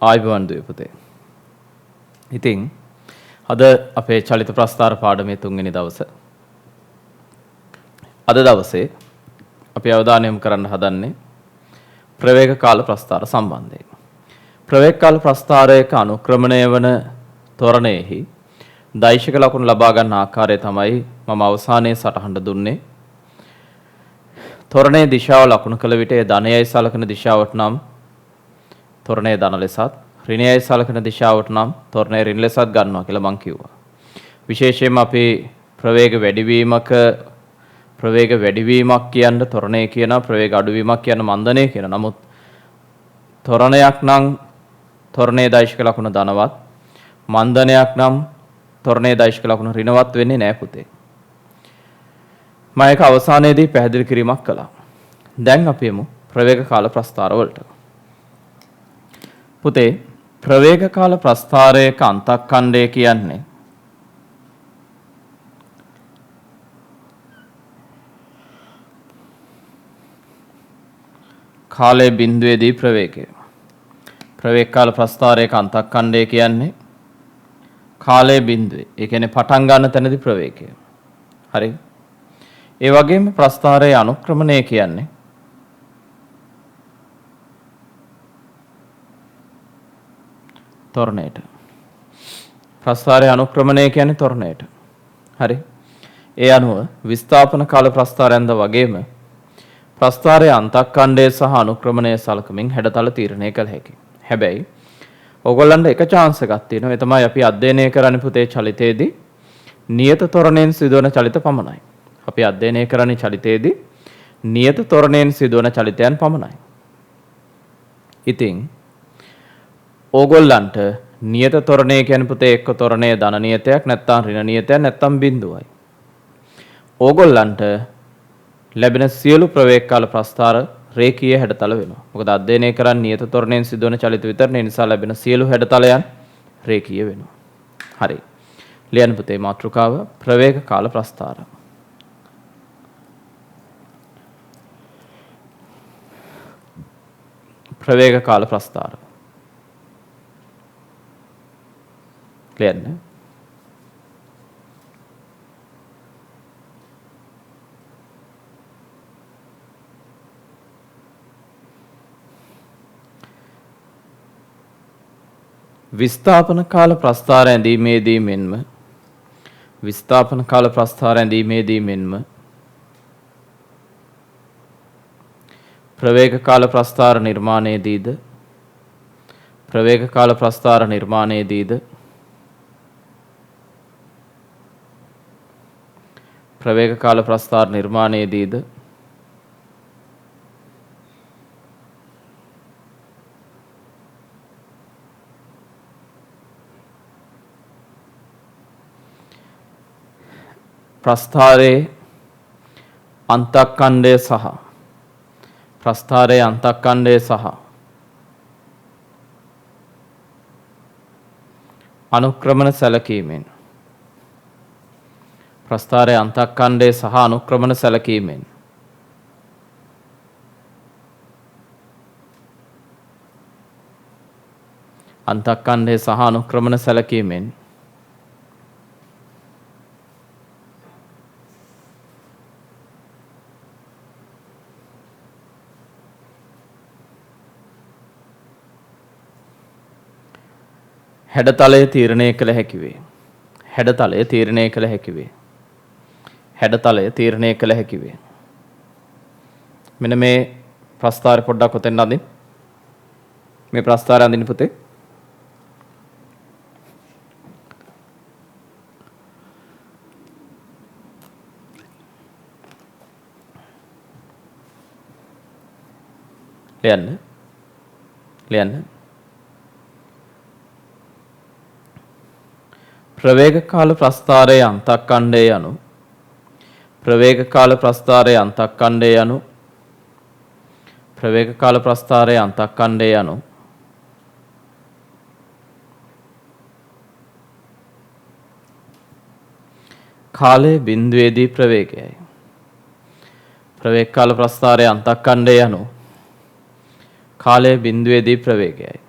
ආයුබෝවන් දුවේ පුතේ. ඉතින් අද අපේ චලිත ප්‍රස්ථාර පාඩමේ 3 වෙනි දවස. අද දවසේ අපි අවධානය යොමු කරන්න හදන්නේ ප්‍රවේග කාල ප්‍රස්ථාර සම්බන්ධයෙන්. ප්‍රවේග කාල ප්‍රස්ථාරයක අනුක්‍රමණය වන ත්වරණයෙහි දෛශික ලකුණු ලබා ගන්න ආකාරය තමයි මම අවසානයේ සටහන දුන්නේ. ත්වරණයේ දිශාව ලකුණු කළ විට ඒ ධනයයි සලකන දිශාවට නම් ත්වරණයේ ධන ලෙසත් ඍණයයි සලකන දිශාවට නම් ත්වරණයේ ඍණ ලෙසත් ගන්නවා කියලා මම කිව්වා. විශේෂයෙන්ම අපි ප්‍රවේග වැඩිවීමක් කියන ත්වරණය කියන ප්‍රවේග අඩුවීමක් කියන මන්දනය කියන. නමුත් ත්වරණයක් නම් ත්වරණයේ දෛශික ලකුණ ධනවත්, මන්දනයක් නම් ත්වරණයේ දෛශික ලකුණ ඍණවත් වෙන්නේ නැහැ පුතේ. මම ඒක අවසානයේදී පැහැදිලි කිරීමක් කළා. දැන් අපි යමු ප්‍රවේග කාල ප්‍රස්ථාර වලට. පුතේ ප්‍රවේග කාල ප්‍රස්ථාරයක අන්තක්ඛණ්ඩය කියන්නේ කාලයේ බිඳුවේදී ප්‍රවේගය. ප්‍රවේග කාල ප්‍රස්ථාරයක අන්තක්ඛණ්ඩය කියන්නේ කාලයේ බිඳුවේ. ඒ කියන්නේ පටන් ගන්න තැනදී ප්‍රවේගය. හරි. ඒ වගේම ප්‍රස්ථාරයේ අනුක්‍රමණය කියන්නේ ත්වරණයට. ප්‍රස්ථාරයේ අනුක්‍රමණය කියන්නේ ත්වරණයට. හරි. ඒ අනුව විස්ථාපන කාල ප්‍රස්ථාරයන්ද වගේම ප්‍රස්ථාරයේ අන්තක්ඛණ්ඩය සහ අනුක්‍රමණය සලකමින් හැඩතල තීරණය කළ හැකියි. හැබැයි ඕගොල්ලන්ට එක chance එකක් තියෙනවා. ඒ තමයි අපි අධ්‍යයනය කරන්නේ පුතේ චලිතයේදී නියත ත්වරණයෙන් සිදුවන චලිත පමණයි. අපි අධ්‍යයනය කරන්නේ චලිතයේදී නියත ත්වරණයෙන් සිදුවන චලිතයන් පමණයි. ඉතින් ඕගොල්ලන්ට නියත ත්වරණය කියන්නේ පුතේ එක්ක ත්වරණයේ ධන නියතයක් නැත්නම් ඍණ නියතයක් නැත්නම් බිඳුවයි. ඕගොල්ලන්ට ලැබෙන සියලු ප්‍රවේග කාල ප්‍රස්ථාර රේඛීය හැඩතල වෙනවා. මොකද අධ්‍යයනය කරන්නේ නියත ත්වරණයෙන් සිදුවන චලිත විතරනේ. නිසා ලැබෙන සියලු හැඩතලයන් රේඛීය වෙනවා. හරි. ලියන්න පුතේ මාතෘකාව ප්‍රවේග කාල ප්‍රස්ථාර. ප්‍රවේග කාල ප්‍රස්ථාර. ලියන්න. විස්ථාපන කාල ප්‍රස්ථාර ඇඳීමේදී මෙන්ම විස්ථාපන කාල ප්‍රස්ථාර ඇඳීමේදී මෙන්ම ප්‍රවේග කාල ප්‍රස්ථාර නිර්මාණයේදීද ප්‍රවේග කාල ප්‍රස්ථාර නිර්මාණයේදීද ප්‍රවේග කාල ප්‍රස්ථාර නිර්මාණයේදීද ප්‍රස්ථාරයේ අන්තක්ඛණ්ඩය සහ ප්‍රස්ථාරයේ අන්තක්ඛණ්ඩය සහ අනුක්‍රමණ සැලකීමෙන් ප්‍රස්ථාරයේ අන්තක්ඛණ්ඩය සහ අනුක්‍රමණ සැලකීමෙන් අන්තක්ඛණ්ඩය සහ අනුක්‍රමණ සැලකීමෙන් හැඩතලය තීරණය කළ හැකි වේ. හැඩතලය තීරණය කළ හැකි වේ. හැඩතලය තීරණය කළ හැකි වේ. මෙන්න මේ ප්‍රස්ථාරය පොඩ්ඩක් ඔතෙන් අඳින්න. මේ ප්‍රස්ථාරය අඳින්න පුතේ. ලියන්න. ප්‍රවේග කාල ප්‍රස්ථාරයේ අන්තක්ඛණ්ඩය යනු ප්‍රවේග කාල ප්‍රස්ථාරයේ අන්තක්ඛණ්ඩය යනු ප්‍රවේග කාල ප්‍රස්ථාරයේ අන්තක්ඛණ්ඩය යනු කාලයේ බිඳුවේදී ප්‍රවේගයයි. ප්‍රවේග කාල ප්‍රස්ථාරයේ අන්තක්ඛණ්ඩය යනු කාලයේ බිඳුවේදී ප්‍රවේගයයි.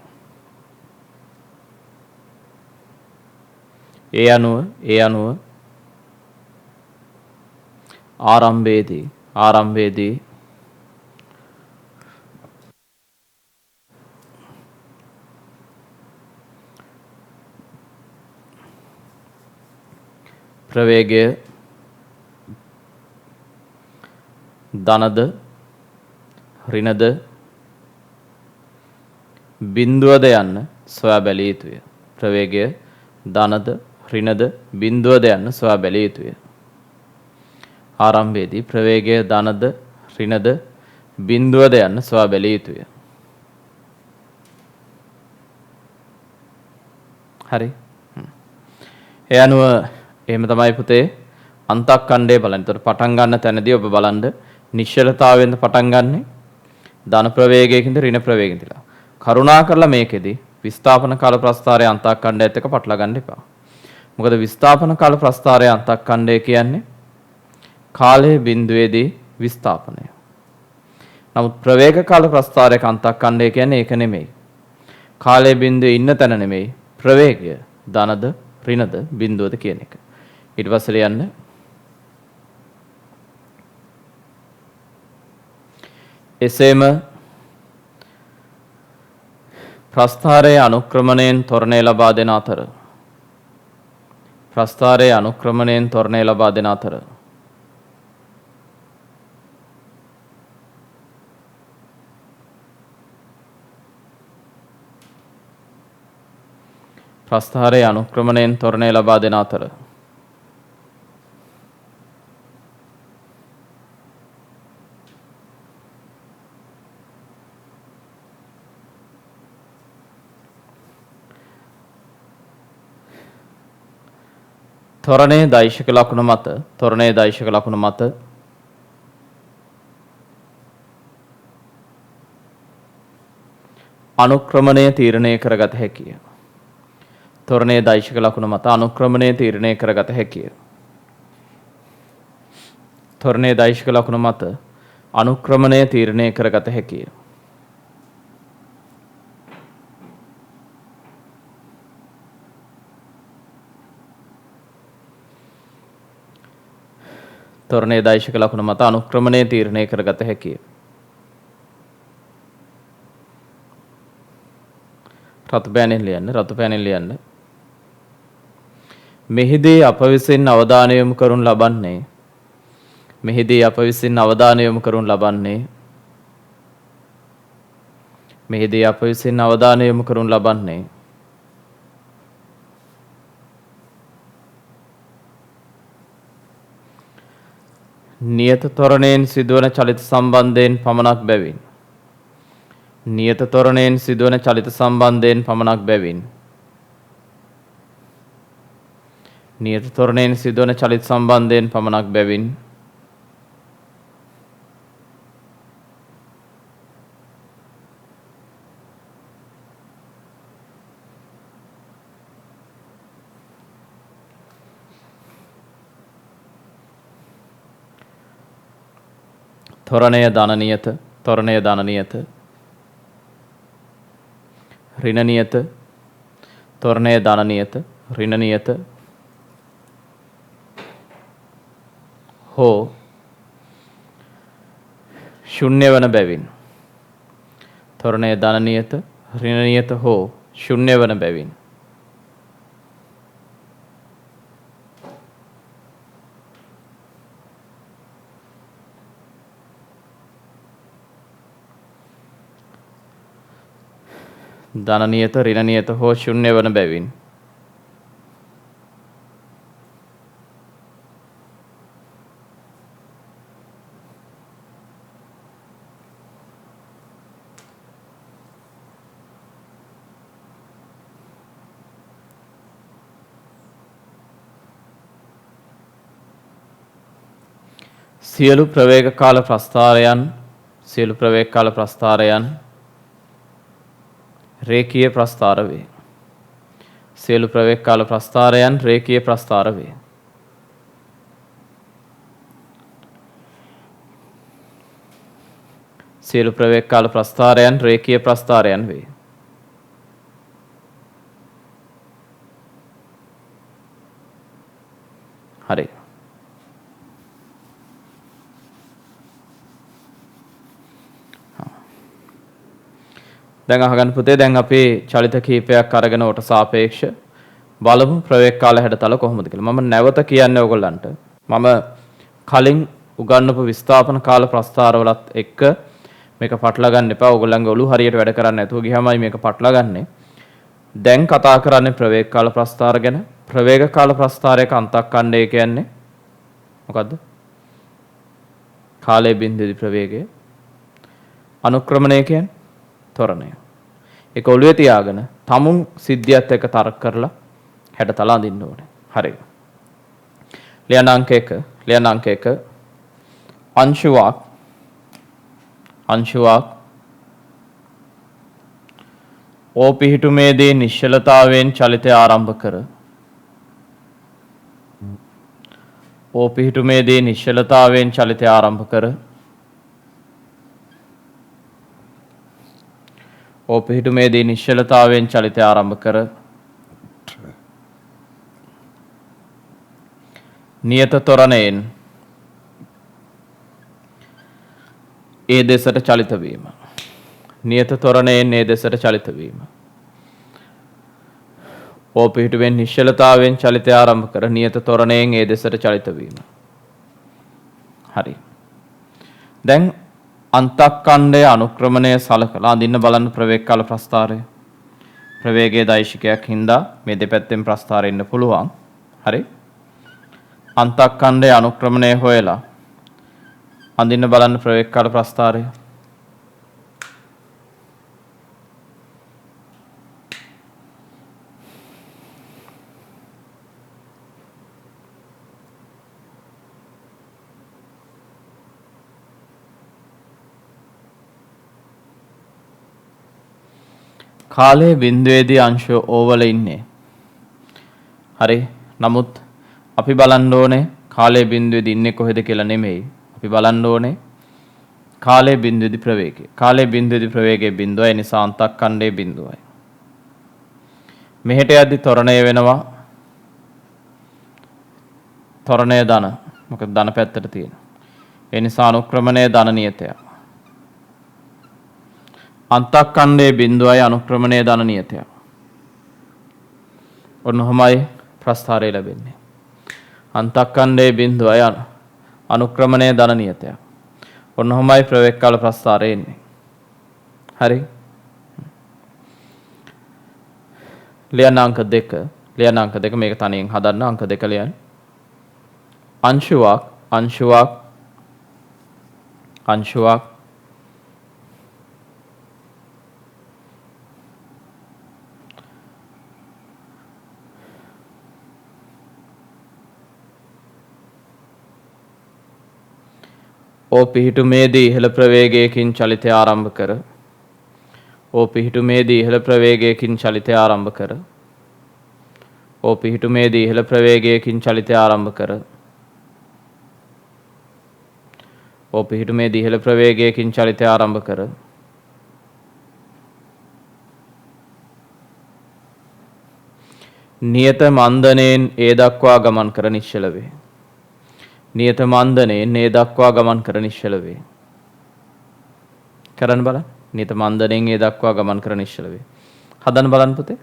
ඒ අනුව ආරම්භයේදී ප්‍රවේගය ධනද ඍණද බිඳුවද යන්න සොයා බැලිය යුතුය. ප්‍රවේගය ධනද ඍණද බිඳුවද යන්න සොයා බැලිය යුතුය. ආරම්භයේදී ප්‍රවේගය ධනද ඍණද බිඳුවද යන්න සොයා බැලිය යුතුය. හරි. ඒ අනුව එහෙම තමයි පුතේ අන්තක්කණ්ඩය බලන්න. ඒතකොට පටන් ගන්න තැනදී ඔබ බලන්න නිශ්චලතාවයෙන්ද පටන් ගන්නෙ ධන ප්‍රවේගයකින්ද ඍණ ප්‍රවේගයකින්ද. කරුණා කරලා මේකෙදි විස්ථාපන කාල ප්‍රස්ථාරය අන්තක්කණ්ඩයත් එක්ක පටල ගන්න එපා. මොකද විස්ථාපන කාල ප්‍රස්ථාරය අන්තක්කණ්ඩය කියන්නේ කාලයේ බිඳුවේදී විස්ථාපනය. නමුත් ප්‍රවේග කාල ප්‍රස්ථාරයක අන්තක්කණ්ඩය කියන්නේ ඒක නෙමෙයි. කාලයේ බිඳුවේ ඉන්න තැන නෙමෙයි ප්‍රවේගය ධනද ඍණද බිඳුවද කියන එක. ඊට පස්සේ ලියන්න එසේම ප්‍රස්ථාරයේ අනුක්‍රමණයෙන් ත්වරණය ලබා දෙන අතර ත්වරණයේ දෛශික ලකුණ මත අනුක්‍රමණය තීරණය කරගත හැකිය. ත්වරණයේ දෛශික ලකුණ මත අනුක්‍රමණය තීරණය කරගත හැකිය. ත්වරණයේ දෛශික ලකුණ මත අනුක්‍රමණය තීරණය කරගත හැකිය. ත්වරණයේ දෛශික ලකුණ මත අනුක්‍රමණය තීරණය කරගත හැකිය. රතු පෑනෙන් ලියන්න. මෙහිදී අප විසින් අවධානය යොමු කරනු ලබන්නේ නියත ත්වරණයෙන් සිදුවන චලිත සම්බන්ධයෙන් පමණක් බැවින් නියත ත්වරණයෙන් සිදුවන චලිත සම්බන්ධයෙන් පමණක් බැවින් ත්වරණය ධන නියත ඍණ නියත ත්වරණය ධන නියත ඍණ නියත හෝ ශුන්‍ය වන බැවින් ත්වරණය ධන නියත ඍණ නියත හෝ ශුන්‍ය වන බැවින් ධන නියත ඍණ නියත හෝ ශුන්‍ය වන බැවින් සියලු ප්‍රවේග කාල ප්‍රස්ථාරයන් රේඛීය ප්‍රස්ථාර වේ. සියලු ප්‍රවේග කාල ප්‍රස්ථාරයන් රේඛීය ප්‍රස්ථාර වේ. සියලු ප්‍රවේග කාල ප්‍රස්ථාරයන් රේඛීය ප්‍රස්ථාරයන් වේ. හරි. දැන් අහගන්න පුතේ දැන් අපි චලිත කීපයක් අරගෙන උට සාපේක්ෂ බලමු ප්‍රවේග කාල හැඩතල කොහොමද කියලා. මම නැවත කියන්නේ ඔයගොල්ලන්ට මම කලින් උගන්වපු විස්ථාපන කාල ප්‍රස්ථාරවලත් එක්ක මේක පටලවා ගන්න එපා. ඔයගොල්ලන්ගේ ඔළුව හරියට වැඩ කරන්නේ නැතුව ගියාමයි මේක පටලවා ගන්නෙ. දැන් කතා කරන්නේ ප්‍රවේග කාල ප්‍රස්ථාර ගැන. ප්‍රවේග කාල ප්‍රස්ථාරයක අන්තක්ඛණ්ඩය කියන්නේ මොකද්ද? කාලයේ බිඳෙදි ප්‍රවේගය. අනුක්‍රමණය කියන්නේ ත්වරණය. ඒක ඔළුවේ තියාගෙන තමුන් සිද්ධියත් එක්ක තර්ක කරලා හැඩතල අඳින්න ඕනේ. හරි. ලියන අංක 1 අංශුවක් ඕ පිහිටුමේදී නිශ්චලතාවයෙන් චලිතය ආරම්භ කර ඕ පිහිටුමේදී නිශ්චලතාවයෙන් චලිතය ආරම්භ කර ඕ පිහිටුමේදී නිශ්චලතාවයෙන් චලිතය ආරම්භ කර නියත ත්වරණයෙන් ඒ දෙසට චලිත වීම. නියත ත්වරණයෙන් ඒ දෙසට චලිත වීම. ඕ පිහිටුවෙන් නිශ්චලතාවයෙන් චලිතය ආරම්භ කර නියත ත්වරණයෙන් ඒ දෙසට චලිත වීම. හරි. දැන් අන්තක්ඛණ්ඩය අනුක්‍රමණය සලකලා අඳින්න බලන්න ප්‍රවේග කාල ප්‍රස්ථාරය. ප්‍රවේගයේ දෛශිකයක් හින්දා මේ දෙපැත්තෙන් ප්‍රස්ථාරෙ ඉන්න පුළුවන්. හරි. අන්තක්ඛණ්ඩය අනුක්‍රමණය හොයලා අඳින්න බලන්න ප්‍රවේග කාල ප්‍රස්ථාරය. කාලයේ බිඳුවේදී අංශය ඕවල ඉන්නේ. හරි. නමුත් අපි බලන්න ඕනේ කාලයේ බිඳුවේදී ඉන්නේ කොහෙද කියලා නෙමෙයි. අපි බලන්න ඕනේ කාලයේ බිඳුවේදී ප්‍රවේගය. කාලයේ බිඳුවේදී ප්‍රවේගයේ බිඳුවයි. ඒ නිසා අන්තක්ඛණ්ඩයේ බිඳුවයි. මෙහෙට යද්දි ත්වරණය වෙනවා. ත්වරණය ධන. මොකද ධන පැත්තට තියෙන. ඒ නිසා අනුක්‍රමණය ධන නියතයක්. අන්තක්ඛණ්ඩයේ බිඳුවයි අනුක්‍රමණය ධන නියතයක්. ඔන්නෝමයි ප්‍රස්ථාරය ලැබෙන්නේ. අන්තක්ඛණ්ඩයේ බිඳුවයි අනුක්‍රමණය ධන නියතයක්. ඔන්නෝමයි ප්‍රවේග කාල ප්‍රස්ථාරය එන්නේ. හරි. ලියන අංක 2 මේක තනියෙන් හදන්න අංක 2 ලියන්න. අංශුවක් ඕ පිහිටුමේදී ඉහළ ප්‍රවේගයකින් චලිතය ආරම්භ කර ඕ පිහිටුමේදී ඉහළ ප්‍රවේගයකින් චලිතය ආරම්භ කර ඕ පිහිටුමේදී ඉහළ ප්‍රවේගයකින් චලිතය ආරම්භ කර ඕ පිහිටුමේදී ඉහළ ප්‍රවේගයකින් චලිතය ආරම්භ කර නියත මන්දනයෙන් ඒ දක්වා ගමන් කර නිශ්චල වේ. නියත මන්දනයෙන් ඒ දක්වා ගමන් කර නිශ්චල වේ. කරන්න බලන්න. නියත මන්දනයෙන් ඒ දක්වා ගමන් කර නිශ්චල වේ. හදන්න බලන්න පුතේ.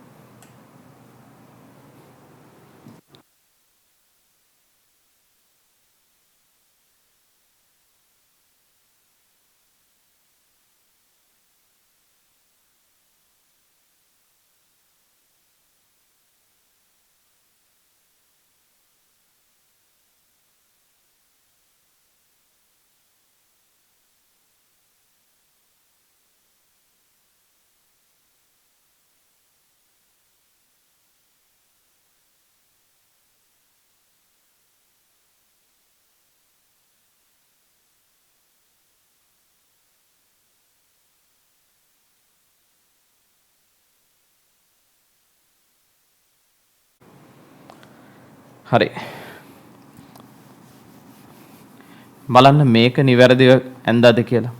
හරි. බලන්න මේක නිවැරදිව ඇන්දාද කියලා.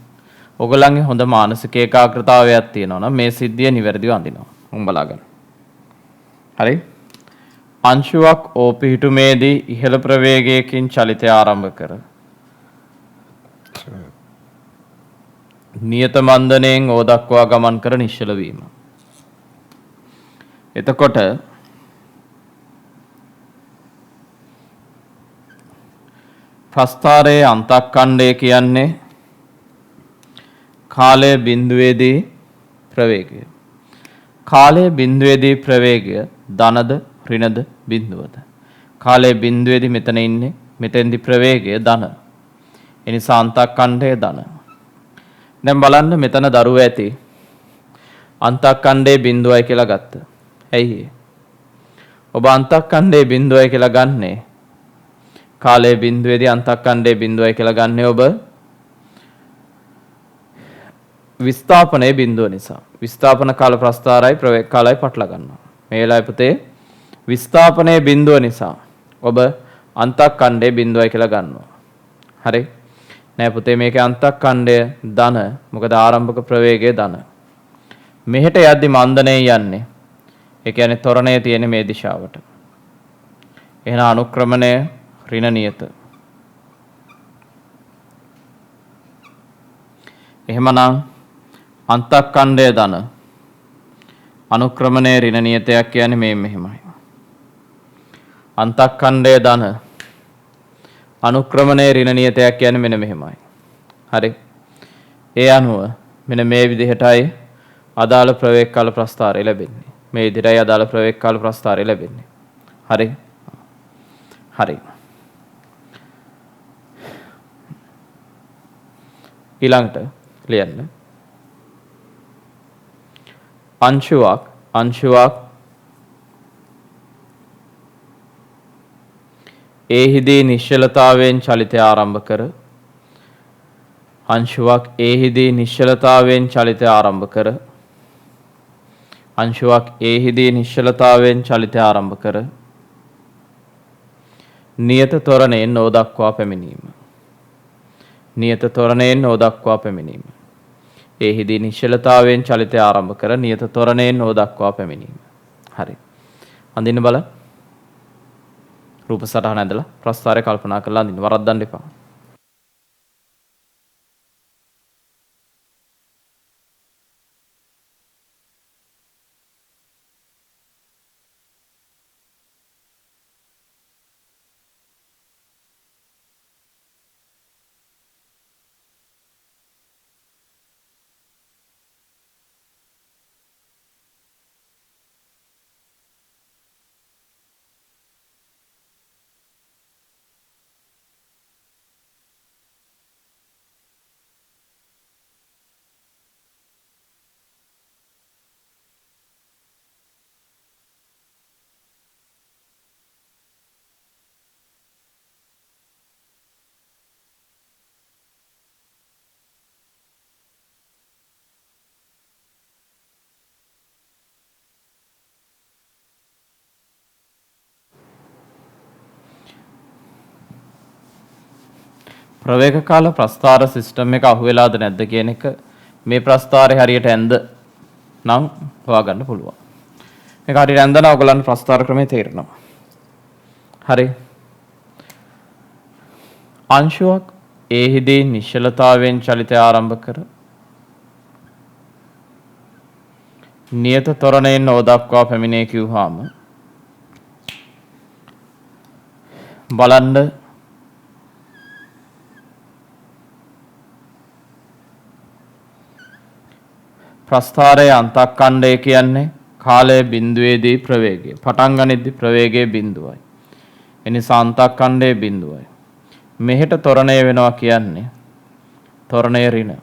ඔයගොල්ලන්ගේ හොඳ මානසික ඒකාග්‍රතාවයක් තියෙනවා නම් මේ සිද්ධිය නිවැරදිව අඳිනවා. උන් බලාගන්න. හරි. අංශුවක් ඕ පිහිටුමේදී ඉහළ ප්‍රවේගයකින් චලිතය ආරම්භ කර නියත මන්දණයෙන් ඕ දක්වා ගමන් කර නිශ්චල වීම. එතකොට ප්‍රස්ථාරයේ අන්තක්ඛණ්ඩය කියන්නේ කාලය බිඳුවේදී ප්‍රවේගය. කාලය බිඳුවේදී ප්‍රවේගය ධනද ඍණද බිඳුවද. කාලය බිඳුවේදී මෙතන ඉන්නේ මෙතෙන්දී ප්‍රවේගය ධන. ඒ නිසා අන්තක්ඛණ්ඩය ධන. දැන් බලන්න මෙතන දරුව ඇති අන්තක්ඛණ්ඩයේ බිඳුවයි කියලා ගත්ත. ඇයි ඔබ අන්තක්ඛණ්ඩයේ බිඳුවයි කියලා ගන්නේ? කාලයේ බිඳුවේදී අන්තක්ඛණ්ඩයේ බිඳුවයි කියලා ගන්නේ ඔබ විස්ථාපනයේ බිඳුව නිසා. විස්ථාපන කාල ප්‍රස්ථාරයි ප්‍රවේග කාලයි පටල ගන්නවා. මේ වෙලාවේ පුතේ විස්ථාපනයේ බිඳුව නිසා ඔබ අන්තක්ඛණ්ඩයේ බිඳුවයි කියලා ගන්නවා. හරි? නෑ පුතේ මේකේ අන්තක්ඛණ්ඩය ධන. මොකද ආරම්භක ප්‍රවේගය ධන. මෙහෙට යද්දි මන්දනේ යන්නේ. ඒ කියන්නේ ත්වරණය තියෙන්නේ මේ දිශාවට. එහෙනම් අනුක්‍රමණය ඍණ නියත. එහෙමනම් අන්තක්ඛණ්ඩය ධන අනුක්‍රමණය ඍණ නියතයක් කියන්නේ මේ මෙහෙමයි. අන්තක්ඛණ්ඩය ධන අනුක්‍රමණය ඍණ නියතයක් කියන්නේ මෙන්න මෙහෙමයි. හරි. ඒ අනුව මෙන්න මේ විදිහටයි අදාළ ප්‍රවේග කාල ප්‍රස්ථාරය ලැබෙන්නේ. මේ විදිහටයි අදාළ ප්‍රවේග කාල ප්‍රස්ථාරය ලැබෙන්නේ. හරි. හරි. ඊළඟට ලියන්න. අංශුවක් ඒහිදී නිශ්චලතාවයෙන් චලිතය ආරම්භ කර අංශුවක් ඒහිදී නිශ්චලතාවයෙන් චලිතය ආරම්භ කර අංශුවක් ඒහිදී නිශ්චලතාවයෙන් චලිතය ආරම්භ කර නියත ත්වරණයෙන් නෝ දක්වා පැමිණීම. නියත ත්වරණයෙන් නෝ දක්වා පැමිණීම. ඒහිදී නිශ්චලතාවයෙන් චලිතය ආරම්භ කර නියත ත්වරණයෙන් නෝ දක්වා පැමිණීම. හරි. අඳින්න බලන්න. රූප සටහන ඇඳලා ප්‍රස්ථාරය කල්පනා කරලා අඳින්න. වරද්දන්න එපා. ප්‍රවේග කාල ප්‍රස්ථාර සිස්ටම් එක අහුවෙලාද නැද්ද කියන එක මේ ප්‍රස්ථාරේ හරියට ඇඳ නම් හොයාගන්න පුළුවන්. මේක හරියට ඇඳලා ඔයගලන්ට ප්‍රස්ථාර ක්‍රමය තේරෙනවා. හරි. අංශුවක් ඒහිදී නිශ්චලතාවයෙන් චලිතය ආරම්භ කර නියත ත්වරණයෙන් නෝ දක්වා පැමිණේ කිව්වහම බලන්න ප්‍රස්ථාරයේ අන්තක්ඛණ්ඩය කියන්නේ කාලය බිඳුවේදී ප්‍රවේගය. පටන් ගනිද්දී ප්‍රවේගයේ බිඳුවයි. ඒ නිසා අන්තක්ඛණ්ඩයේ බිඳුවයි. මෙහෙට ත්වරණය වෙනවා කියන්නේ ත්වරණය ඍණ.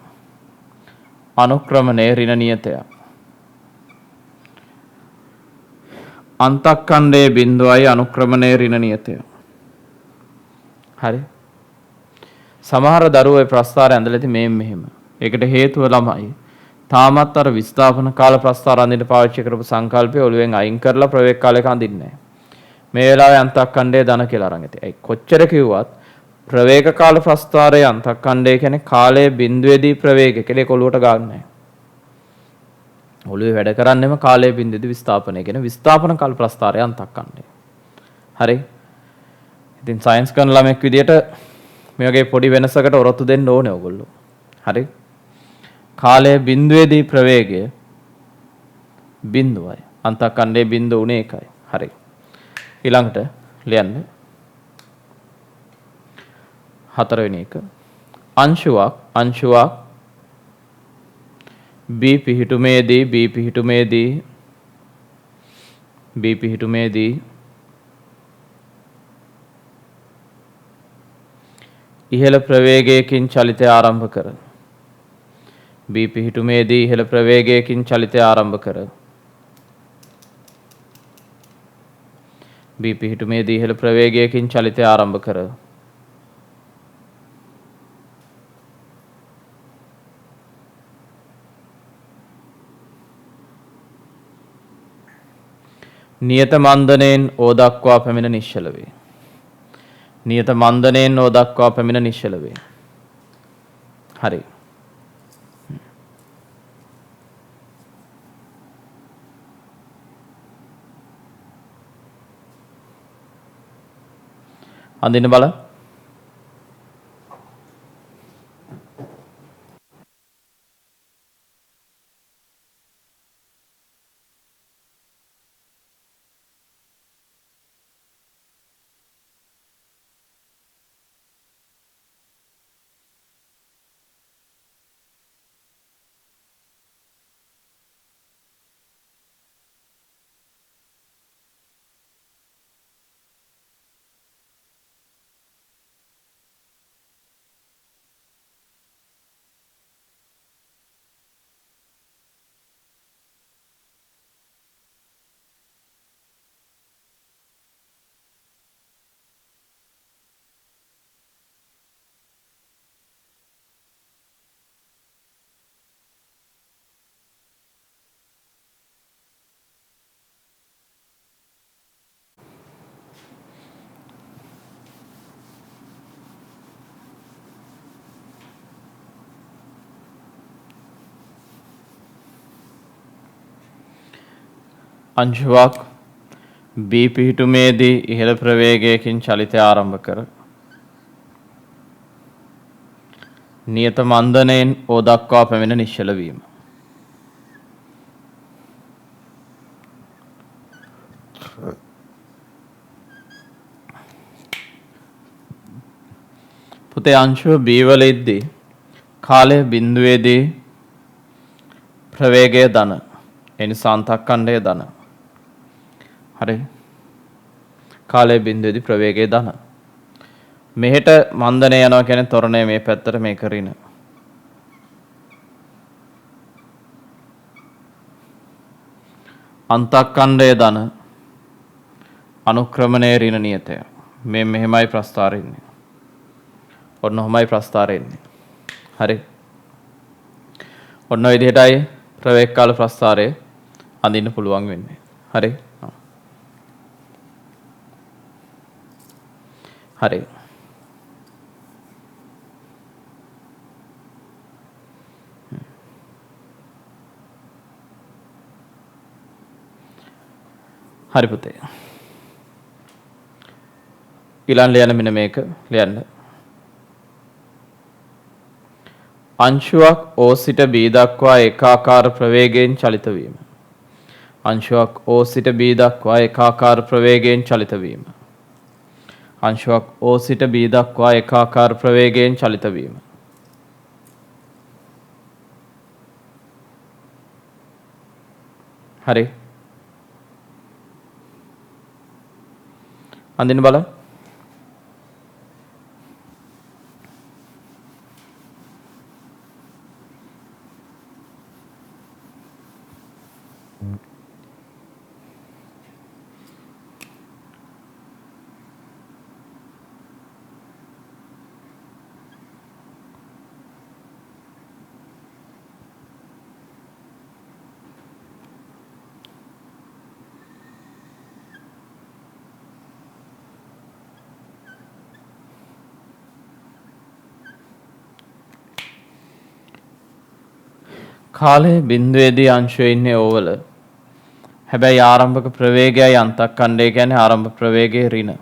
අනුක්‍රමණය ඍණ නියතයක්. අන්තක්ඛණ්ඩයේ බිඳුවයි අනුක්‍රමණය ඍණ නියතය. හරි. සමහර දරුවෝ ප්‍රස්ථාරය ඇඳලා ඉතින් මෙහෙම. ඒකට හේතුව ළමයි තාමත් අර විස්ථාපන කාල ප්‍රස්ථාර අඳින්න පාවිච්චි කරපු සංකල්පය ඔළුවෙන් අයින් කරලා ප්‍රවේග කාලයක අඳින්නේ නැහැ. මේ වෙලාවේ අන්තක්ඛණ්ඩය ධන කියලා අරන් ඇති. ඒ කොච්චර කිව්වත් ප්‍රවේග කාල ප්‍රස්ථාරයේ අන්තක්ඛණ්ඩය කියන්නේ කාලයේ බිඳුවේදී ප්‍රවේගය කියලා ඒක ඔළුවට ගන්න නැහැ. ඔළුවේ වැඩ කරන්නේම කාලයේ බිඳුවේදී විස්ථාපනය කියන විස්ථාපන කාල ප්‍රස්ථාරයේ අන්තක්ඛණ්ඩය. හරි. ඉතින් සයන්ස් කරන ළමෙක් විදියට මේ වගේ පොඩි වෙනසකට ඔරොත්තු දෙන්න ඕනේ ඔයගොල්ලෝ. හරි. කාලය බිඳුවේදී ප්‍රවේගය බිඳුවයි. අන්තකණ්ඩයේ බිඳුව උනේ එකයි. හරි. ඊළඟට ලියන්න. හතරවෙනි එක. අංශුවක් B පිහිටුමේදී ඉහළ ප්‍රවේගයකින් චලිතය ආරම්භ කර. B පිහිටුමේදී ඉහළ ප්‍රවේගයකින් චලිතය ආරම්භ කර. B පිහිටුමේදී ඉහළ ප්‍රවේගයකින් චලිතය ආරම්භ කර. නියත මන්දනයෙන් O දක්වා පැමිණ නිශ්චල වේ. නියත මන්දනයෙන් O දක්වා පැමිණ නිශ්චල වේ. හරි. අඳින්න බලන්න. අංශුවක් B පිහිටුමේදී ඉහළ ප්‍රවේගයකින් චලිතය ආරම්භ කර. නියත මන්දනයෙන් O දක්වා පැමිණ නිශ්චල වීම. පුතේ අංශුව B වල ඉද්දී කාලය බිඳුවේදී ප්‍රවේගය ධන. ඒ නිසා අන්තක්කණ්ඩය ධන. හරි. කාලය බිඳුවේදී ප්‍රවේගය ධන. මෙහෙට මන්දනය යනවා කියන්නේ ත්වරණය මේ පැත්තට මේ කරින. අන්තක්කණ්ඩය ධන. අනුක්‍රමණය ඍණ නියතය. මේ මෙහෙමයි ප්‍රස්ථාරය ඉන්නේ. ඔන්න ඔහමයි ප්‍රස්ථාරය ඉන්නේ. හරි. ඔන්න ඔය විදිහටයි ප්‍රවේග කාල ප්‍රස්ථාරය අඳින්න පුළුවන් වෙන්නේ. හරි. හරි. හරි පුතේ. ඊළඟ ලියන්න මෙන්න මේක ලියන්න. අංශුවක් O සිට B දක්වා ඒකාකාර ප්‍රවේගයෙන් චලිත වීම. අංශුවක් O සිට B දක්වා ඒකාකාර ප්‍රවේගයෙන් චලිත වීම. අංශුවක් O සිට B දක්වා ඒකාකාර ප්‍රවේගයෙන් චලිත වීම. හරි. අඳින්න බලන්න. කාලය බිඳුවේදී අංශුවේ ඉන්නේ ඕවල හැබැයි ආරම්භක ප්‍රවේගයයි අන්තක්කණ්ඩය කියන්නේ ආරම්භ ප්‍රවේගයේ ඍණ.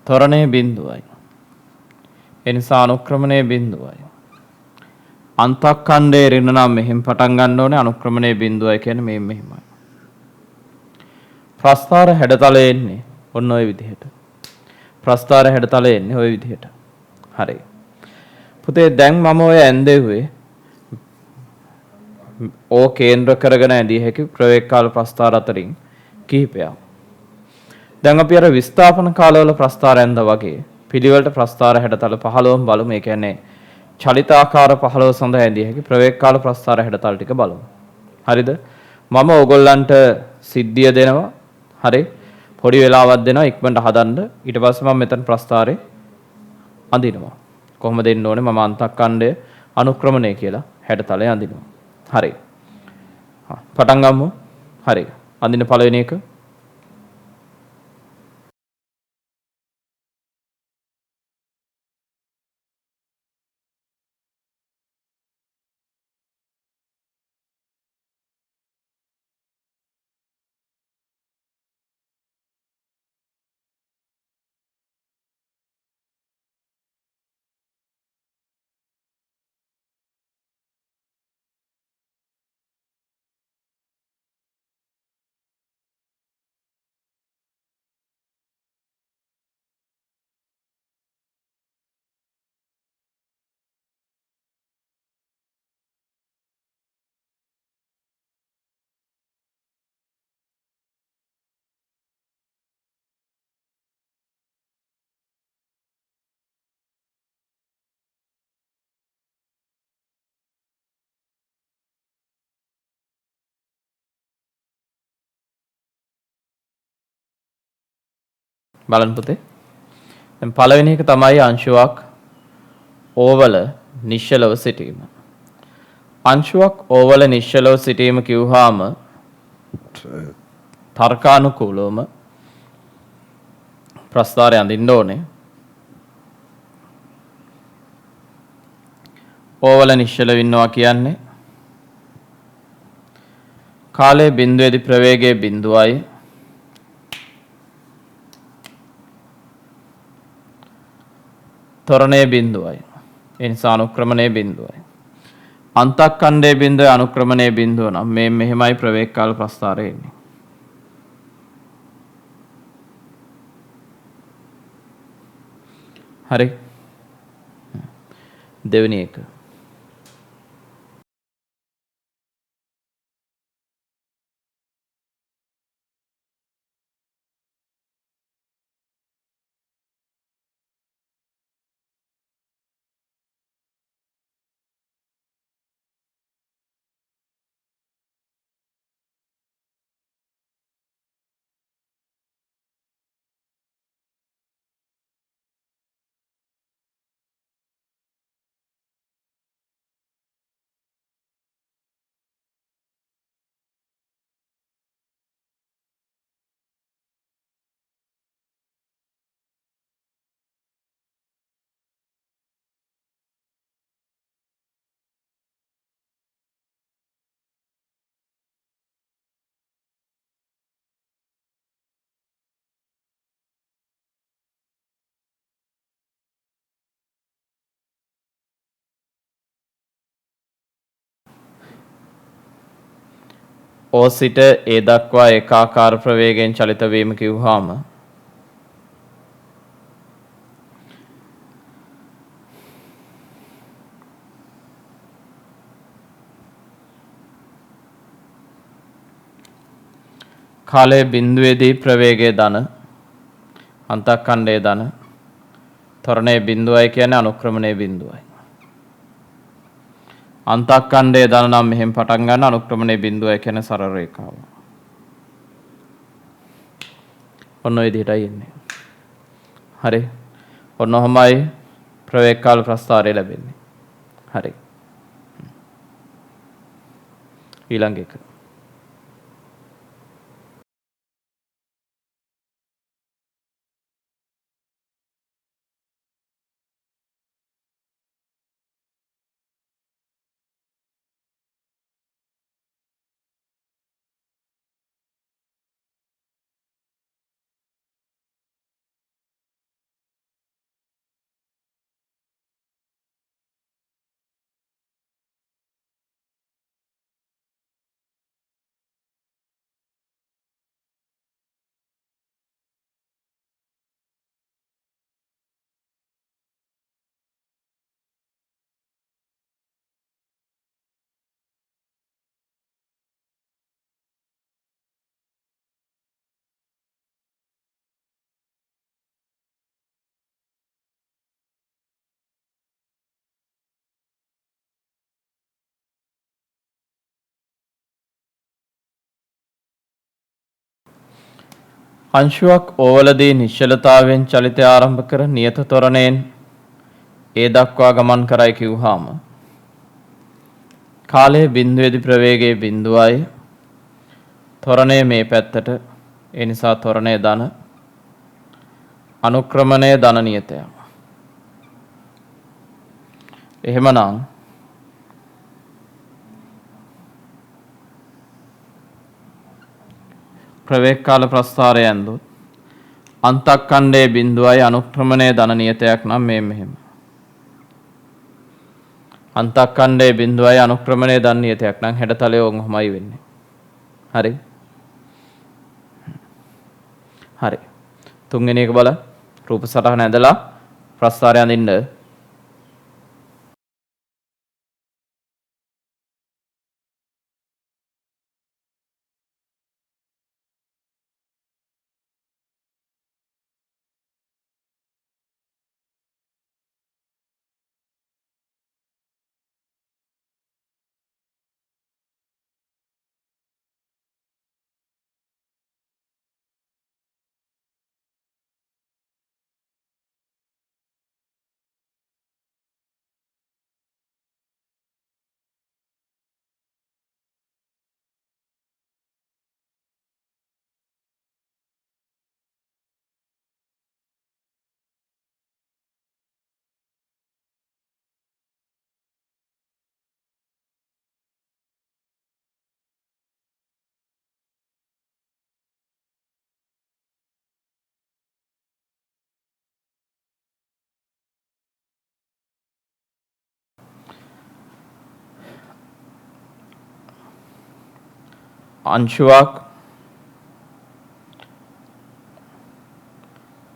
ත්වරණය බිඳුවයි. ඒ නිසා අනුක්‍රමණය බිඳුවයි. අන්තක්කණ්ඩයේ ඍණ නම් මෙහෙම පටන් ගන්න ඕනේ, අනුක්‍රමණය බිඳුවයි කියන්නේ මේ මෙහෙමයි. ප්‍රස්ථාර හැඩතලයේ එන්නේ ඔන්න ඔය විදිහට. ප්‍රස්ථාර හැඩතලයේ එන්නේ ඔය විදිහට. හරි. පුතේ දැන් මම ඔය ඇන්දෙව්වේ ඕ කේන්ද්‍ර කරගෙන ඇඳිය හැකි ප්‍රවේග කාල ප්‍රස්ථාර අතරින් කිහිපයක්. දැන් අපි අර විස්ථාපන කාලවල ප්‍රස්ථාර ඇඳා වගේ පිළිවෙලට ප්‍රස්ථාර හැඩතල 15ම බලමු. ඒ කියන්නේ චලිතාකාර 15 සඳහා ඇඳිය හැකි ප්‍රවේග කාල ප්‍රස්ථාර හැඩතල ටික බලමු. හරිද? මම ඕගොල්ලන්ට සිද්ධිය දෙනවා. හරි. පොඩි වෙලාවක් දෙනවා ඉක්මනට හදන්න. ඊට පස්සේ මම මෙතන ප්‍රස්ථාරේ අඳිනවා. කොහොමද දෙන්න ඕනේ? මම අන්තක්කණ්ඩය අනුක්‍රමණය කියලා හැඩතලය අඳිනවා. හරි. පටන් ගමු. හරි. අඳින පළවෙනි එක. බලන්න පුතේ. දැන් පළවෙනි එක තමයි අංශුවක් ඕවල නිශ්චලව සිටීම. අංශුවක් ඕවල නිශ්චලව සිටීම කිව්වහම තර්කානුකූලවම ප්‍රස්ථාරය අඳින්න ඕනේ. ඕවල නිශ්චලව ඉන්නවා කියන්නේ කාලයේ බිඳුවේදී ප්‍රවේගයේ බිඳුවයි ත්වරණයේ බිඳුවයි. ඒ නිසා අනුක්‍රමණයේ බිඳුවයි. අන්තක්කණ්ඩයේ බිඳුවයි අනුක්‍රමණයේ බිඳුව නම් මේ මෙහෙමයි ප්‍රවේග කාල ප්‍රස්ථාරය එන්නේ. හරි. දෙවෙනි එක. ඕ සිට ඒ දක්වා ඒකාකාර ප්‍රවේගයෙන් චලිත වීම කිව්වහම කාලයේ බිඳුවේදී ප්‍රවේගයේ ධන අන්තක්කණ්ඩයේ ධන ත්වරණයේ බිඳුවයි කියන්නේ අනුක්‍රමණයේ බිඳුවයි. අන්තක්කණ්ඩයේ ධන නම් මෙහෙම පටන් ගන්න අනුක්‍රමණයේ බිඳුවයි කියන්නේ සරල රේඛාව. ඔන්න ඔය විදිහටයි එන්නේ. හරි. ඔන්න ඔහමයි ප්‍රවේග කාල ප්‍රස්ථාරය ලැබෙන්නේ. හරි. ඊළඟ එක. අංශුවක් ඕවලදී නිශ්චලතාවයෙන් චලිතය ආරම්භ කර නියත තොරණයෙන් ඒ දක්වා ගමන් කරයි කිව්වහම කාලයේ බිඳුවේදී ප්‍රවේගයේ බිඳුවයි තොරණය මේ පැත්තට ඒ නිසා තොරණය ධන අනුක්‍රමණය ධන නියතයක්. එහෙමනම් ප්‍රවේග කාල ප්‍රස්ථාරය ඇන්දොත් අන්තක්ඛණ්ඩයේ බිඳුවයි අනුක්‍රමණය ධන නියතයක් නම් මේ මෙහෙම. අන්තක්ඛණ්ඩයේ බිඳුවයි අනුක්‍රමණය ධන නියතයක් නම් හැඩතලය ඔහොමයි වෙන්නේ. හරි. හරි. තුන්වෙනි එක බලන්න. රූප සටහන ඇඳලා ප්‍රස්ථාරය අඳින්න. අංශුවක්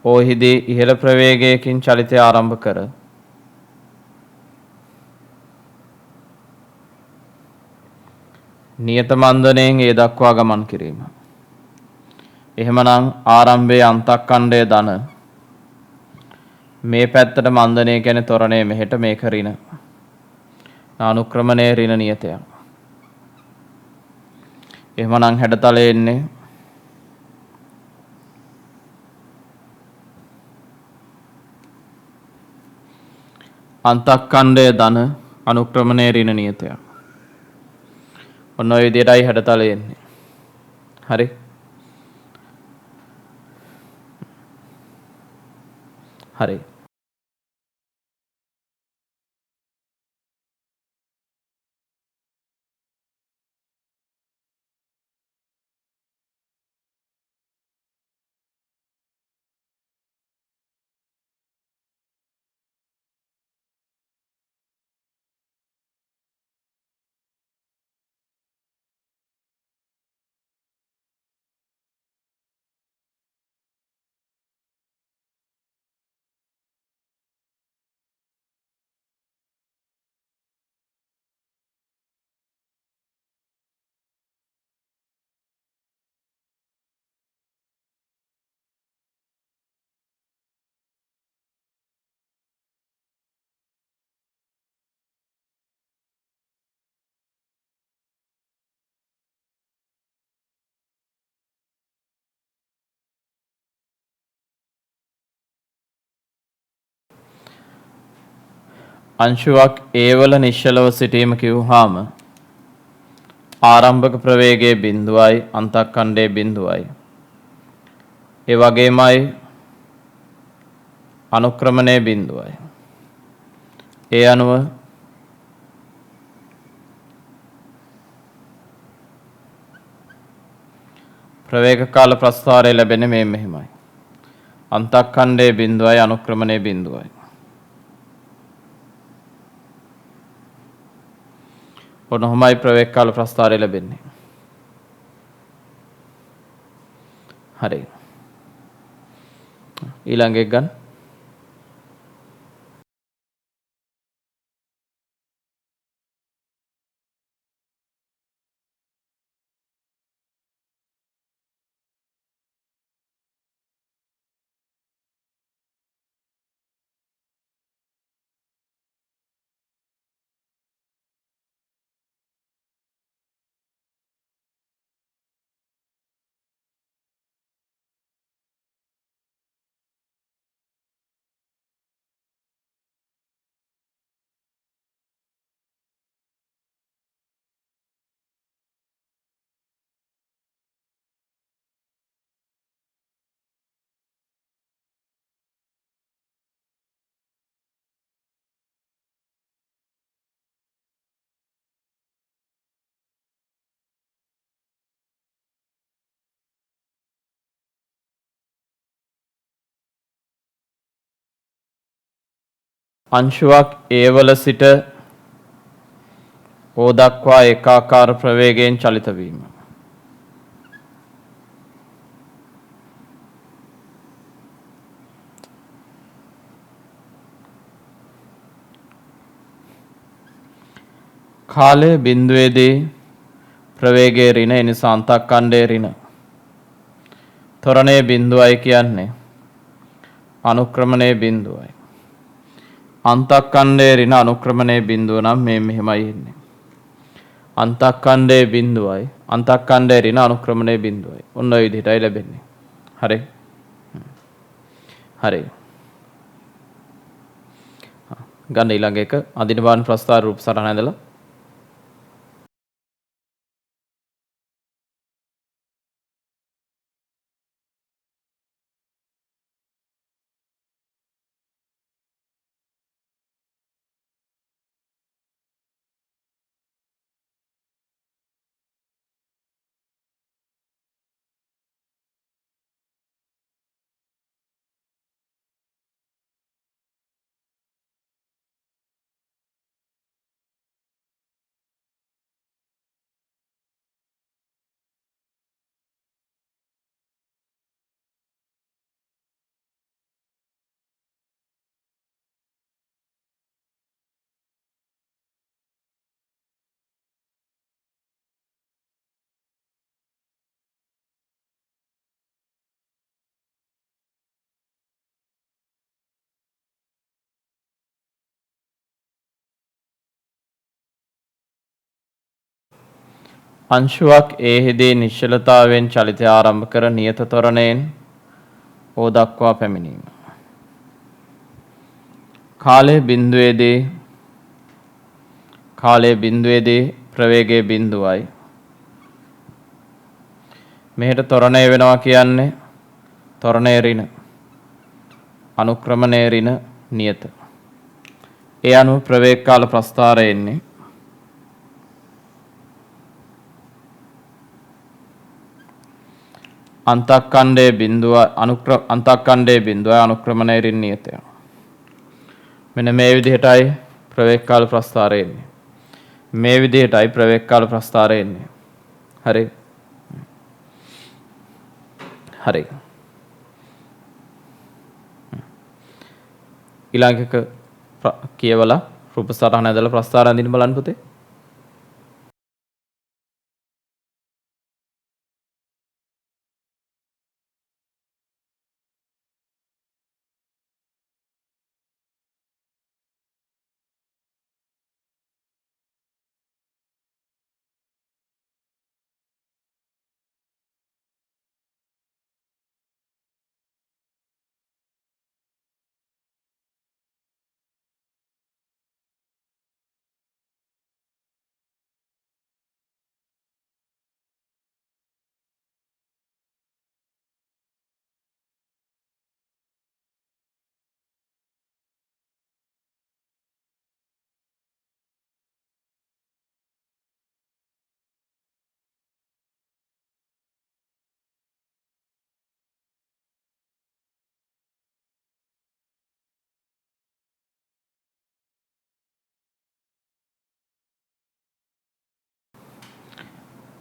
ඕහිදී ඉහළ ප්‍රවේගයකින් චලිතය ආරම්භ කර නියත මන්දණයෙන් ඒ දක්වා ගමන් කිරීම. එහෙමනම් ආරම්භයේ අන්තක්ඛණ්ඩය ධන මේ පැත්තට මන්දණය කියන්නේ තොරණය මෙහෙට මේක ඍණ. අනුක්‍රමණය ඍණ නියතයක්. එහෙමනම් හැඩතලය එන්නේ අන්තක්ඛණ්ඩය ධන අනුක්‍රමණය ඍණ නියතයක්. ඔන්න ඔය විදිහටයි හැඩතලය එන්නේ. හරි. හරි. අංශුවක් ඒ වල නිශ්චලව සිටීම කිව්වහම ආරම්භක ප්‍රවේගයේ බිඳුවයි අන්තක්ඛණ්ඩයේ බිඳුවයි. ඒ වගේමයි අනුක්‍රමණයේ බිඳුවයි. ඒ අනුව ප්‍රවේග කාල ප්‍රස්ථාරය ලැබෙන්නේ මේ මෙහෙමයි. අන්තක්ඛණ්ඩයේ බිඳුවයි අනුක්‍රමණයේ බිඳුවයි. ඔන්නෝමයි ප්‍රවේග කාල ප්‍රස්ථාරය ලැබෙන්නේ. හරි. ඊළඟ එක ගන්න. අංශුවක් ඒ වල සිට O දක්වා ඒකාකාර ප්‍රවේගයෙන් චලිත වීම. කාලය බිඳුවේදී ප්‍රවේගයේ ඍණ ඒ නිසා අන්තක්කණ්ඩයේ ඍණ. ත්වරණයේ බිඳුවයි කියන්නේ අනුක්‍රමණයේ බිඳුවයි. අන්තක්කණ්ඩයේ ඍණ අනුක්‍රමණයේ බිඳුව නම් මේ මෙහෙමයි එන්නේ. අන්තක්කණ්ඩයේ බිඳුවයි අන්තක්කණ්ඩයේ ඍණ අනුක්‍රමණයේ බිඳුවයි. ඔන්න ඔය විදිහටයි ලැබෙන්නේ. හරි. හරි. ගන්න ඊළඟ එක අදිනවාන ප්‍රස්ථාර රූප සටහන ඇඳලා අංශුවක් ඒහිදී නිශ්චලතාවයෙන් චලිතය ආරම්භ කර නියත ත්වරණයෙන් O දක්වා පැමිණීම. කාලයේ බිඳුවේදී ප්‍රවේගයේ බිඳුවයි. මෙහෙට ත්වරණය වෙනවා කියන්නේ ත්වරණයේ ඍණ අනුක්‍රමණයේ ඍණ නියත. ඒ අනුව ප්‍රවේග කාල ප්‍රස්ථාරය එන්නේ අන්තක්කණ්ඩයේ බිඳුවයි අනුක්‍රමණයේ ඍණ නියතය. මෙන්න මේ විදිහටයි ප්‍රවේග කාල ප්‍රස්ථාරය එන්නේ. මේ විදිහටයි ප්‍රවේග කාල ප්‍රස්ථාරය එන්නේ. හරි. හරි. ඊළඟ එක කියවලා රූප සටහන ඇදලා ප්‍රස්ථාර අඳින්න බලන්න පුතේ.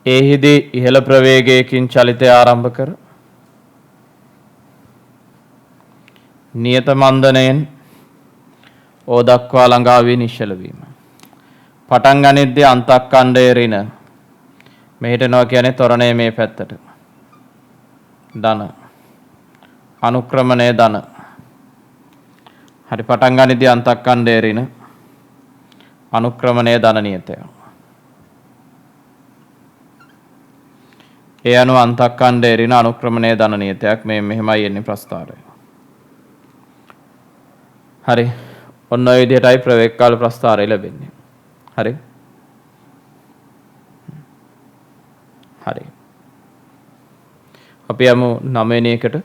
ඒහිදී ඉහළ ප්‍රවේගයකින් චලිතය ආරම්භ කර නියත මන්දනයෙන් O දක්වා ළඟා වී නිශ්චල වීම. පටන් ගනිද්දී අන්තක්කණ්ඩයේ ඍණ මෙහෙට යනවා කියන්නේ ත්වරණය මේ පැත්තට. ධන අනුක්‍රමණය ධන. හරි පටන් ගනිද්දී අන්තක්කණ්ඩයේ ඍණ අනුක්‍රමණය ධන නියතය. ඒ අනුව අන්තක්කණ්ඩයේ ඍණ අනුක්‍රමණය ධන නියතයක් මේ මෙහෙමයි එන්නේ ප්‍රස්ථාරය. හරි. ඔන්න ඔය විදිහටයි ප්‍රවේග කාල ප්‍රස්ථාරය ලැබෙන්නේ. හරි. හරි. අපි යමු 9 වෙනි එකට.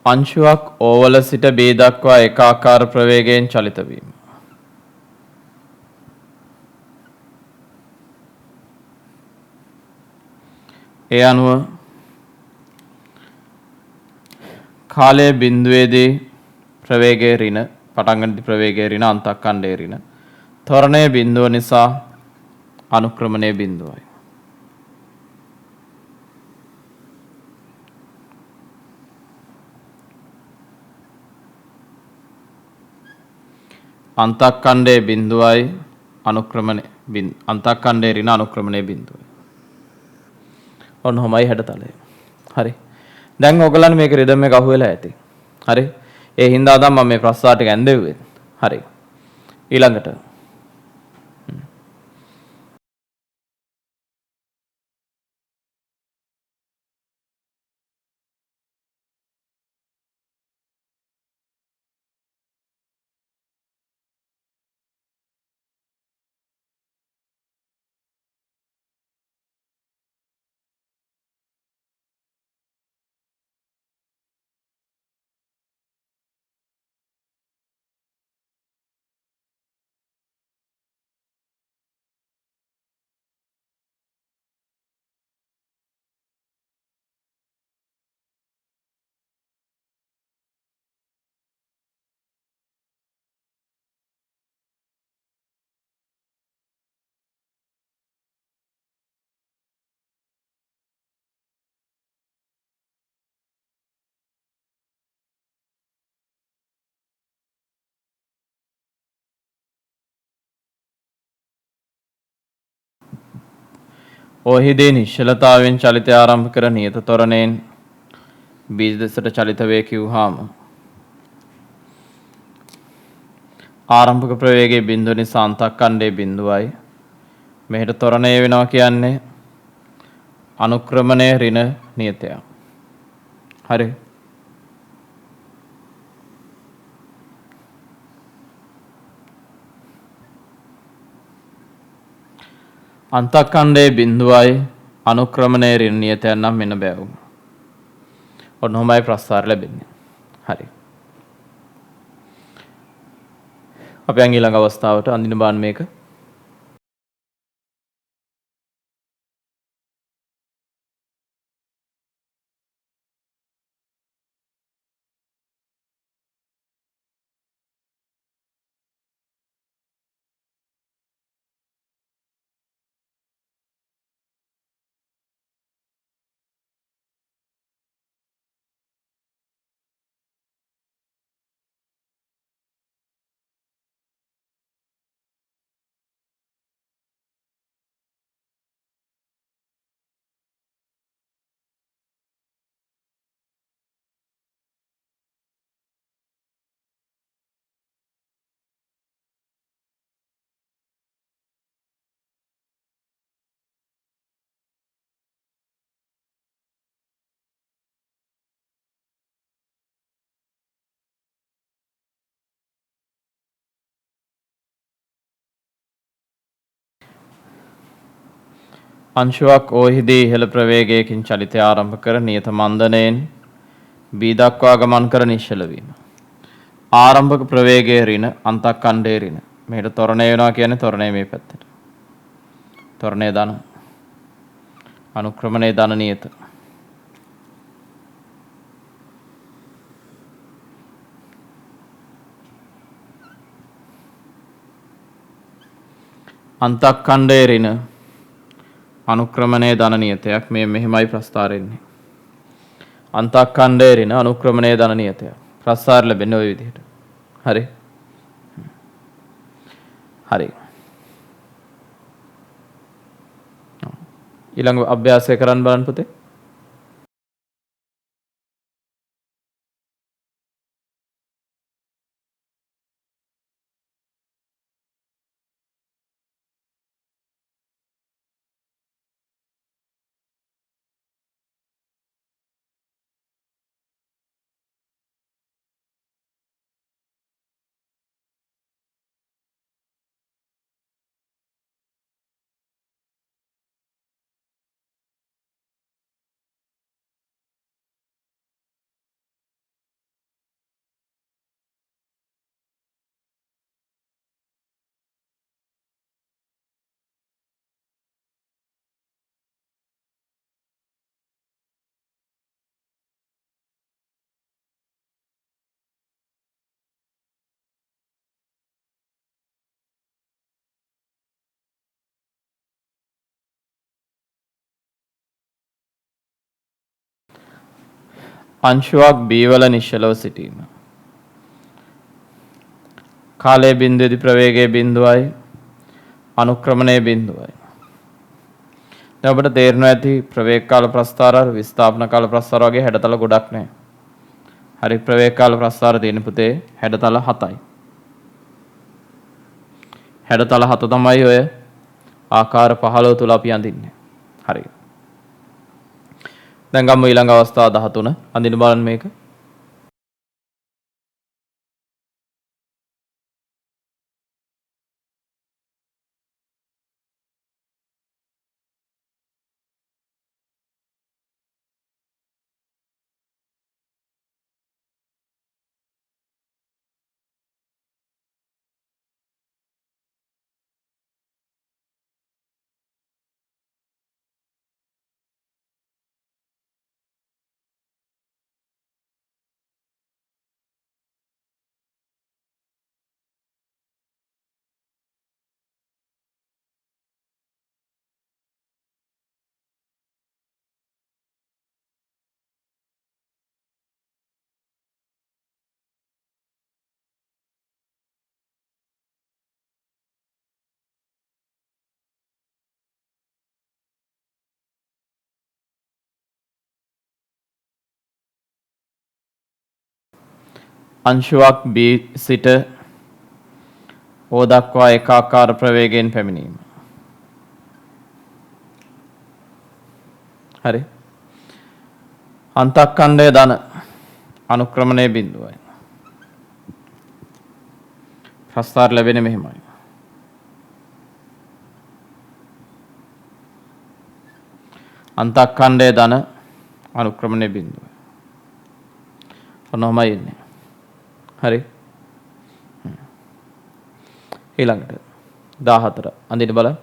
අංශුවක් ඕවල සිට B දක්වා ඒකාකාර ප්‍රවේගයෙන් චලිත වීම. ඒ අනුව කාලයේ බිඳුවේදී ප්‍රවේගයේ ඍණ පටන් ගන්න ප්‍රවේගයේ ඍණ අන්තක්ඛණ්ඩයේ ඍණ ත්වරණයේ බිඳුව නිසා අනුක්‍රමණයේ බිඳුවයි. අන්තක්ඛණ්ඩයේ බිඳුවයි අනුක්‍රමණයේ අන්තක්ඛණ්ඩයේ ඍණ අනුක්‍රමණයේ බිඳුවයි. ඔන්නෝමයි හැඩතලය. හරි. දැන් ඔයගලන් මේක රිද්ම් එක අහුවෙලා ඇති. හරි. ඒ හින්දා තමයි මම මේ ප්‍රස්තාර ටික ඇඳෙව්වේ. හරි. ඊළඟට ඔහිදී නිශ්චලතාවයෙන් චලිතය ආරම්භ කර නියත ත්වරණයෙන් බීජ දෙසට චලිත වේ කිව්වහම ආරම්භක ප්‍රවේගයේ බිඳුව නිසා අන්තක්ඛණ්ඩයේ බිඳුවයි. මෙහෙට ත්වරණය වෙනවා කියන්නේ අනුක්‍රමණයේ ඍණ නියතයක්. හරි. අන්තක්ඛණ්ඩයේ බිඳුවයි අනුක්‍රමණයේ ඍණ නියතයක් නම් මෙන්න බෑවු. ඔන්නෝමයි ප්‍රස්තාර ලැබෙන්නේ. හරි. අපි යන් ඊළඟ අවස්ථාවට අඳින බාන්න මේක. අංශුවක් ඕහිදී ඉහළ ප්‍රවේගයකින් චලිතය ආරම්භ කර නියත මන්දනයෙන් B දක්වා ගමන් කර නිශ්චල වීම. ආරම්භක ප්‍රවේගයේ ඍණ අන්තක්ඛණ්ඩයේ ඍණ. මෙහෙට ත්වරණය වෙනවා කියන්නේ ත්වරණය මේ පැත්තට. ත්වරණය ධන. අනුක්‍රමණයේ ධන නියත. අන්තක්ඛණ්ඩයේ ඍණ අනුක්‍රමණයේ ධන නියතයක්. මේ මෙහිමයි ප්‍රස්තාරෙන්නේ. අන්තක්ඛණ්ඩයේ ඍණ අනුක්‍රමණයේ ධන නියතයක්. ප්‍රස්තාර ලැබෙන්නේ ওই විදිහට. හරි. හරි. ඊළඟ අභ්‍යාසය කරන්න බලන්න පුතේ. අංශුවක් B වල නිශ්චලව සිටීම. කාලයේ බිඳුවේදී ප්‍රවේගයේ බිඳුවයි අනුක්‍රමණයේ බිඳුවයි. දැන් ඔබට තේරෙනවා ඇති ප්‍රවේග කාල ප්‍රස්ථාර විස්ථාපන කාල ප්‍රස්ථාර වගේ හැඩතල ගොඩක් නැහැ. හරි ප්‍රවේග කාල ප්‍රස්ථාර තියෙන පුතේ හැඩතල 7යි. හැඩතල 7 තමයි ඔය ආකාර 15 තුල අපි අඳින්නේ. හරි. දැන් ගමු ඊළඟ අවස්ථාව 13 අඳින්න බලන්න මේක. අංශුවක් B සිට O දක්වා ඒකාකාර ප්‍රවේගයෙන් පැමිණීම. හරි. අන්තක්ඛණ්ඩය ධන අනුක්‍රමණයේ බිඳුවයි. ප්‍රස්ථාර ලැබෙන්නේ මෙහෙමයි. අන්තක්ඛණ්ඩය ධන අනුක්‍රමණයේ බිඳුවයි. ඔන්නෝමයි ඉන්නේ. හරි. ඊළඟට 14 අඳින්න බලන්න.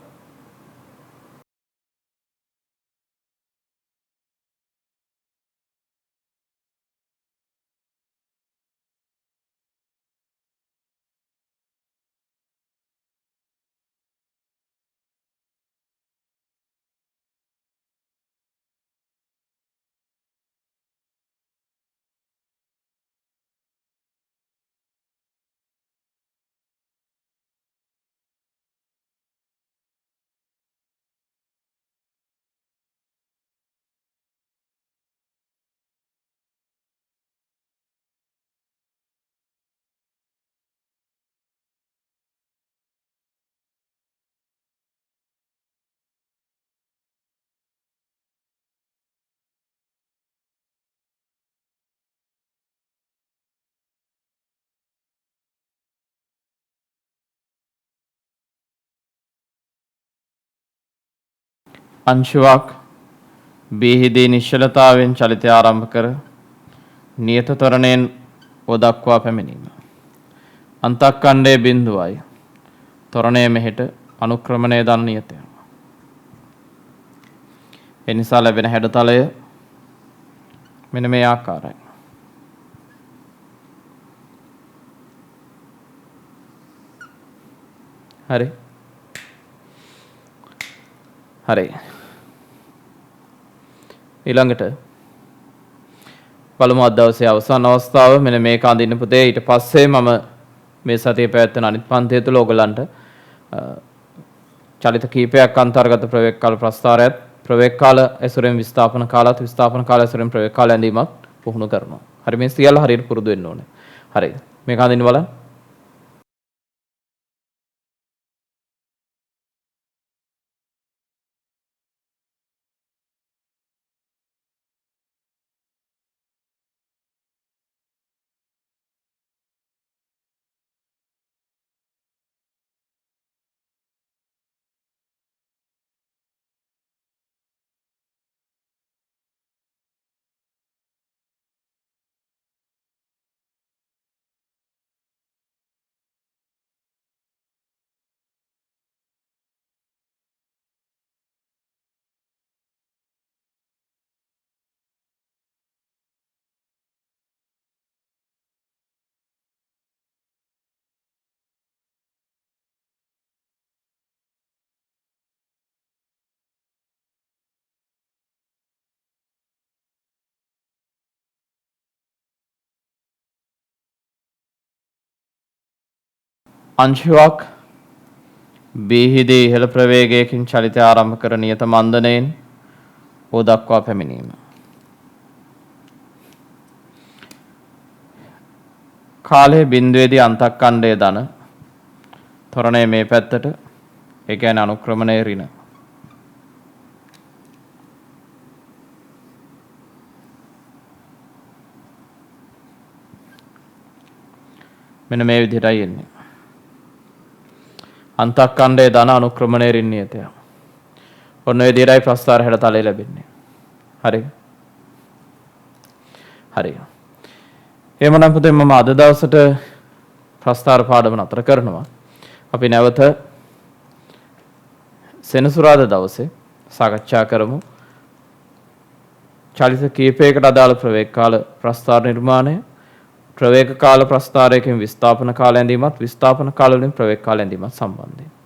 අංශුවක් B හිදී නිශ්චලතාවෙන් චලිතය ආරම්භ කර නියත ත්වරණයෙන් O දක්වා පැමිණීම. අන්තක්ඛණ්ඩයේ බිඳුවයි. ත්වරණය මෙහෙට අනුක්‍රමණය දන් නියතය. ඒ නිසා ලැබෙන හැඩතලය මෙන්න මේ ආකාරයි. හරි. හරි. ඊළඟට බලමු අද දවසේ අවසාන අවස්ථාව මෙන්න මේක අඳින්න පුතේ. ඊට පස්සේ මම මේ සතියේ පැවැත්වෙන අනිත් පන්තිය තුළ ඕගලන්ට චලිත කීපයක් අන්තර්ගත ප්‍රවේග කාල ප්‍රස්ථාරයත් ප්‍රවේග කාල ඇසුරෙන් විස්ථාපන කාලත් විස්ථාපන කාල ඇසුරෙන් ප්‍රවේග කාල ඇඳීමක් පුහුණු කරනවා. හරි මේ සියල්ල හරියට පුරුදු වෙන්න ඕනේ. හරි. මේක අඳින්න බලන්න. අංශුවක් B හිදී ඉහළ ප්‍රවේගයකින් චලිතය ආරම්භ කර නියත මන්දනයෙන් O දක්වා පැමිණීම. කාලයේ බිඳුවේදී අන්තක්කණ්ඩයේ ධන ත්වරණය මේ පැත්තට, ඒ කියන්නේ අනුක්‍රමණයේ ඍණ. මෙන්න මේ විදිහටයි එන්නේ. අන්තක්කණ්ඩයේ ධන අනුක්‍රමණයේ ඍණ නියතය. ඔන්න ඔය විදිහටයි ප්‍රස්ථාර හැඩතලය ලැබෙන්නේ. හරි. හරි. එහෙමනම් පුතේ මම අද දවසට ප්‍රස්ථාර පාඩම නතර කරනවා. අපි නැවත සෙනසුරාදා දවසේ සාකච්ඡා කරමු. චලිත කීපයකට අදාළ ප්‍රවේග කාල ප්‍රස්ථාර නිර්මාණය, ප්‍රවේග කාල ප්‍රස්ථාරයකින් විස්ථාපන කාල ඇඳීමත්, විස්ථාපන කාල වලින් ප්‍රවේග කාල ඇඳීමත් සම්බන්ධයෙන්